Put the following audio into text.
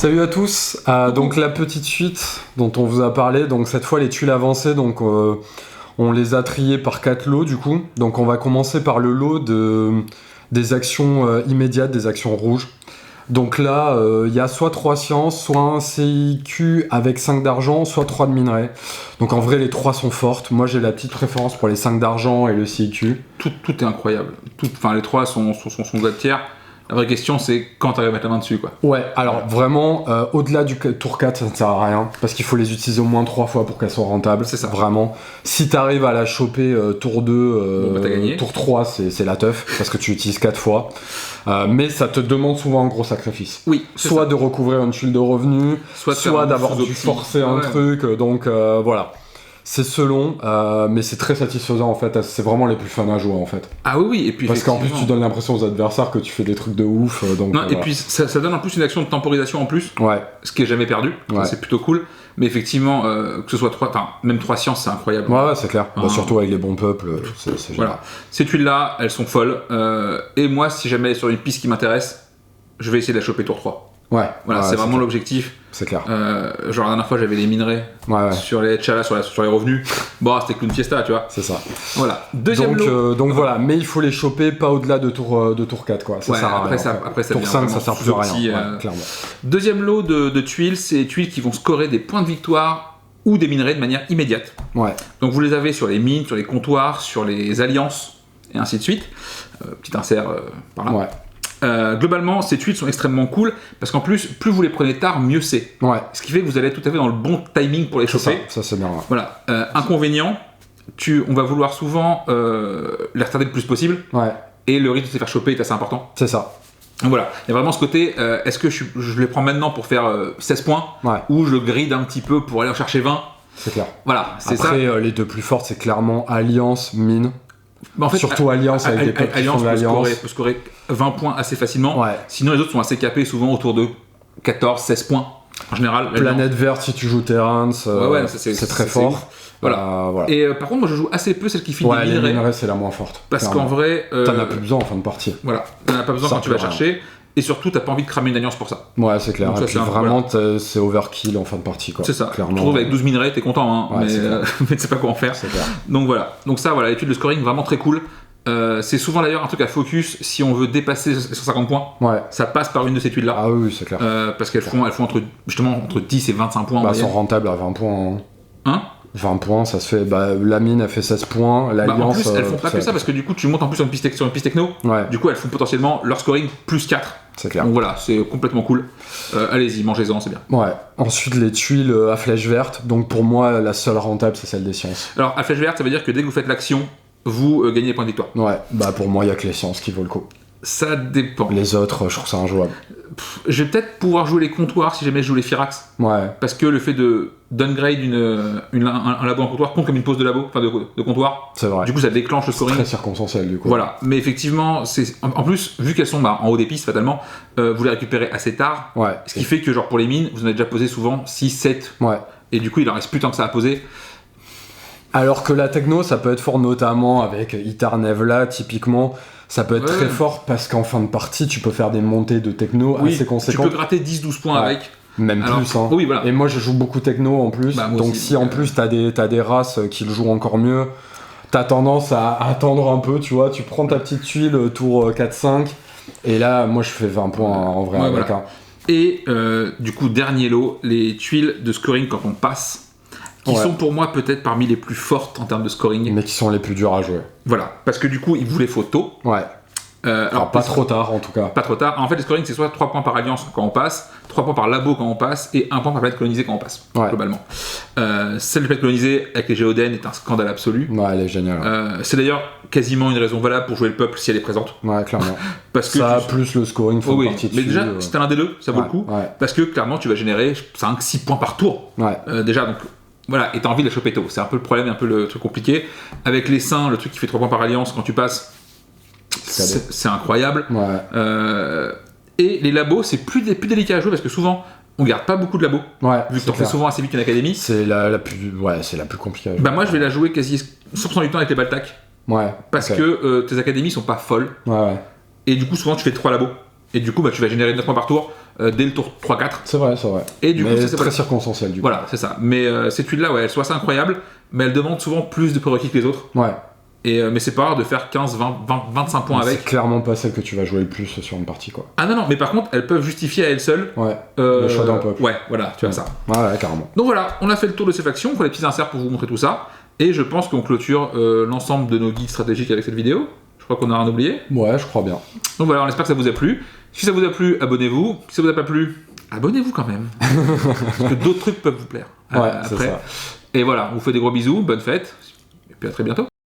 Salut à tous. Donc la petite suite dont on vous a parlé, donc cette fois les tuiles avancées, donc on les a triées par 4 lots du coup. Donc on va commencer par le lot des actions immédiates, des actions rouges. Donc là, il y a soit 3 sciences, soit un CIQ avec 5 d'argent, soit 3 de minerai. Donc en vrai, les 3 sont fortes. Moi, j'ai la petite préférence pour les 5 d'argent et le CIQ. Tout est incroyable. Enfin, les 3 sont de tiers. La vraie question, c'est quand tu arrives à mettre la main dessus, quoi. Ouais, alors vraiment, au-delà du tour 4, ça ne sert à rien, parce qu'il faut les utiliser au moins 3 fois pour qu'elles soient rentables. C'est ça. Vraiment. Si tu arrives à la choper tour 2, t'as gagné. tour 3, c'est la teuf, parce que tu utilises 4 fois. Mais ça te demande souvent un gros sacrifice. Oui. Soit de recouvrir une tuile de revenus, soit d'avoir dû sous-opti. forcer un truc, donc voilà. C'est selon, mais c'est très satisfaisant en fait, c'est vraiment les plus fun à jouer en fait. Ah oui, et puis parce qu'en plus tu donnes l'impression aux adversaires que tu fais des trucs de ouf. Donc, non, et puis ça donne en plus une action de temporisation en plus, ouais. Ce qui est jamais perdu, Ouais. c'est plutôt cool. Mais effectivement, que ce soit 3, enfin même 3 sciences, c'est incroyable. Ouais, c'est clair. Bah, surtout avec les bons peuples, c'est génial. Voilà. Ces tuiles-là, elles sont folles. Et moi, si jamais elle est sur une piste qui m'intéresse, je vais essayer de la choper tour 3. Ouais. Voilà, ouais, c'est vraiment clair. l'objectif. C'est clair. Genre la dernière fois, j'avais les minerais sur les Tchala, sur les revenus. Bon, c'était Clown Fiesta, tu vois. C'est ça. Voilà. Deuxième lot. Donc voilà, mais il faut les choper pas au-delà de tour 4, quoi. Ça Ouais, sert à après, rien. après, ça tour devient 5, ça sert plus à rien. sous-opti, Ouais, clairement. Deuxième lot de tuiles, c'est les tuiles qui vont scorer des points de victoire ou des minerais de manière immédiate. Ouais. Donc vous les avez sur les mines, sur les comptoirs, sur les alliances, et ainsi de suite. Petit insert par là. Ouais. Globalement, ces tuiles sont extrêmement cool parce qu'en plus, plus vous les prenez tard, mieux c'est. Ouais. Ce qui fait que vous allez être tout à fait dans le bon timing pour les choper. Ça c'est bien. Ouais. Voilà. Inconvénient, on va vouloir souvent les retarder le plus possible. Ouais. Et le risque de se faire choper est assez important. C'est ça. Donc voilà, il y a vraiment ce côté, est-ce que je les prends maintenant pour faire 16 points ou je gride un petit peu pour aller en chercher 20. C'est clair. Voilà, c'est après, ça. les deux plus fortes, c'est clairement Alliance, Mine. Bah, en fait, surtout Alliance avec des peuples qui font de l'Alliance. peut scorer 20 points assez facilement. Ouais. Sinon, les autres sont assez capés, souvent autour de 14-16 points. En général, Planète verte, si tu joues Terrance, c'est très fort. Voilà. Voilà. Et par contre, moi je joue assez peu celle qui finit les minerais. minerais, c'est la moins forte. Parce clairement. qu'en vrai. T'en as plus besoin en fin de partie. Voilà, t'en as pas besoin Ça quand tu vas peut rien. chercher. Et surtout, t'as pas envie de cramer une alliance pour ça. Ouais, c'est clair. Donc Et ça, puis c'est vraiment, c'est overkill en fin de partie. Quoi. C'est ça. Clairement. Tu te retrouves avec 12 minerais, t'es content, hein, Ouais, mais tu sais pas quoi en faire. C'est clair. Donc voilà. Donc ça, voilà, l'étude de scoring vraiment très cool. C'est souvent d'ailleurs un truc à focus si on veut dépasser 150 points. Ouais. Ça passe par une de ces tuiles là. Ah oui, c'est clair. Parce qu'elles font entre 10 et 25 points. Elles sont rentables à 20 points. Hein 20 points, ça se fait. La mine, elle fait 16 points. L'Alliance. En plus, elles font pas que ça parce que du coup, tu montes en plus sur une piste techno. Ouais. Du coup, elles font potentiellement leur scoring plus 4. C'est clair. Donc voilà, c'est complètement cool. Allez-y, mangez-en, c'est bien. Ouais. Ensuite, les tuiles à flèche verte. Donc pour moi, la seule rentable, c'est celle des sciences. Alors, à flèche verte, ça veut dire que dès que vous faites l'action, vous gagnez des points de victoire. Ouais. Pour moi, il y a que les sciences qui vaut le coup. Ça dépend. Les autres, je trouve ça injouable. Je vais peut-être pouvoir jouer les comptoirs si jamais je joue les Firax. Ouais. Parce que le fait de downgrade un labo en comptoir compte comme une pause de labo, enfin de comptoir. C'est vrai. Du coup, ça déclenche le scoring. Très circonstanciel, du coup. Voilà. Mais effectivement, en plus, vu qu'elles sont en haut des pistes, fatalement, vous les récupérez assez tard. Ouais. Ce qui fait que, genre, pour les mines, vous en avez déjà posé souvent 6, 7. Ouais. Et du coup, il en reste plus tant que ça à poser. Alors que la techno, ça peut être fort, notamment avec Itar Nevla, typiquement. Ça peut être très fort parce qu'en fin de partie, tu peux faire des montées de techno assez conséquentes. Tu peux gratter 10-12 points avec. Même plus, hein. Oui, voilà. Et moi, je joue beaucoup techno en plus. Donc, aussi, si en plus, t'as des races qui le jouent encore mieux, t'as tendance à attendre un peu, tu vois. Tu prends ta petite tuile tour 4-5. Et là, moi, je fais 20 points en vrai. Avec, voilà. Et du coup, dernier lot, les tuiles de scoring quand on passe. Qui sont pour moi peut-être parmi les plus fortes en termes de scoring. Mais qui sont les plus durs à jouer. Voilà, parce que du coup, il vous les faut tôt. Ouais. Alors pas trop tard en tout cas. Pas trop tard. En fait, le scoring, c'est soit 3 points par alliance quand on passe, 3 points par labo quand on passe, et 1 point par planète colonisée quand on passe, globalement. Celle de planète colonisée avec les Géoden est un scandale absolu. Ouais, elle est géniale. C'est d'ailleurs quasiment une raison valable pour jouer le peuple si elle est présente. Ouais, clairement. Parce que ça, plus le scoring, faut partie dessus. Mais déjà, si t'as l'un des deux, ça vaut le coup. Ouais. Parce que clairement, tu vas générer 5-6 points par tour. Ouais. Déjà, donc. Voilà, et t'as envie de la choper tôt. C'est un peu le problème, un peu le truc compliqué. Avec les saints, le truc qui fait 3 points par alliance quand tu passes, c'est incroyable. Ouais. Et les labos, c'est plus délicat à jouer parce que souvent, on garde pas beaucoup de labos. Ouais, vu que t'en fais souvent assez vite qu'une académie. C'est la plus compliquée à jouer. Bah, moi, je vais la jouer quasi 100% du temps avec les Baltac. Ouais. Parce que tes académies sont pas folles. Ouais. Et du coup, souvent, tu fais 3 labos. Et du coup, tu vas générer 9 points par tour dès le tour 3-4. C'est vrai. Et du coup, c'est très circonstanciel, du coup. Voilà, c'est ça. Mais ces tuiles-là, elles sont assez incroyables, mais elles demandent souvent plus de prérequis que les autres. Ouais. Mais c'est pas rare de faire 15, 20, 25 points avec. C'est clairement pas celle que tu vas jouer le plus sur une partie, quoi. Ah non, mais par contre, elles peuvent justifier à elles seules le choix d'un peuple. Ouais, voilà, tu vois ça. Ouais, carrément. Donc voilà, on a fait le tour de ces factions, on fait les petits inserts pour vous montrer tout ça. Et je pense qu'on clôture l'ensemble de nos guides stratégiques avec cette vidéo. Je crois qu'on a rien oublié. Ouais, je crois bien. Donc voilà, on espère que ça vous a plu. Si ça vous a plu, abonnez-vous. Si ça vous a pas plu, abonnez-vous quand même. Parce que d'autres trucs peuvent vous plaire. Ouais, c'est ça. Et voilà, on vous fait des gros bisous, bonne fête. Et puis à très bientôt.